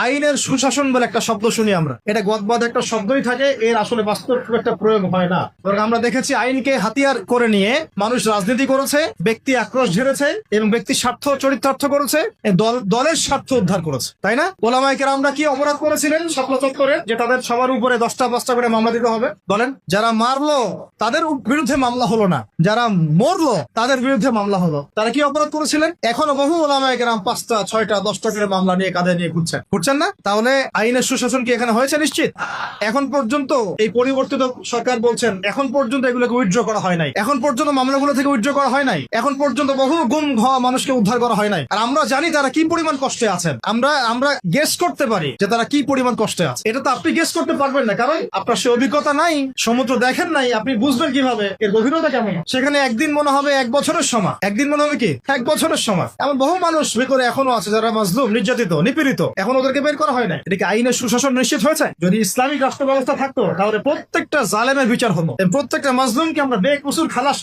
আইনের সুশাসন বলে একটা শব্দ শুনি আমরা, এটা গদবাদ একটা শব্দই থাকে, এর আসলে বাস্তব খুব একটা প্রয়োগ হয় না। বরং আমরা দেখেছি আইনকে হাতিয়ার করে নিয়ে মানুষ রাজনীতি করেছে, ব্যক্তি আক্রোশ ঝেড়েছে এবং ব্যক্তির স্বার্থ চরিতার্থ করেছে, দলের স্বার্থ উদ্ধার করেছে, তাই না? ওলামায়ে কেরামরা কি অপরাধ করেছিলেন শাপলা চত্বরে যে তাদের সবার উপরে 10টা করে মামলা দিতে হবে? বলেন, যারা মারলো তাদের বিরুদ্ধে মামলা হলো না, যারা মরলো তাদের বিরুদ্ধে মামলা হলো। তারা কি অপরাধ করেছিলেন? এখনো বহু ওলামায়ে কেরাম 5টা 6টা 10টা করে মামলা নিয়ে কাঁধে নিয়ে ঘুরছেন না? তাহলে আইনের সুশাসন কি এখানে হয়েছে? নিশ্চিত। এখন পর্যন্ত এই পরিবর্তিত সরকার বলছেন এখন পর্যন্ত এগুলোকে উইথড্র করা হয় নাই, এখন পর্যন্ত মামলাগুলো থেকে উইথড্র করা হয় নাই, এখন পর্যন্ত বহু গুম হওয়া মানুষকে উদ্ধার করা হয় নাই। আর আমরা জানি তারা কি পরিমাণ কষ্টে আছেন, আমরা গেস করতে পারি যে তারা কি পরিমাণ কষ্টে আছে। এটা তো আপনি গেস করতে পারবেন না, কারণ আপনার সে অভিজ্ঞতা নাই, সমুদ্র দেখেন নাই, আপনি বুঝবেন কিভাবে এর গভীরতা কেমন। সেখানে একদিন মনে হবে 1 বছরের সময়, একদিন মনে হবে কি 1 বছরের সময়। এমন বহু মানুষ ভিতরে এখনো আছে যারা মাজলুম, নির্যাতিত, নিপীড়িত, এখন ওদেরকে বের করা হয় না। এটা কি আইনের সুশাসন নিশ্চিত হয়েছে? যদি ইসলামিক রাষ্ট্র ব্যবস্থা থাকতো তাহলে প্রত্যেকটা জালেমের বিচার হতো, প্রত্যেকটা মাজলুমকে আমরা বেকসুর খালাস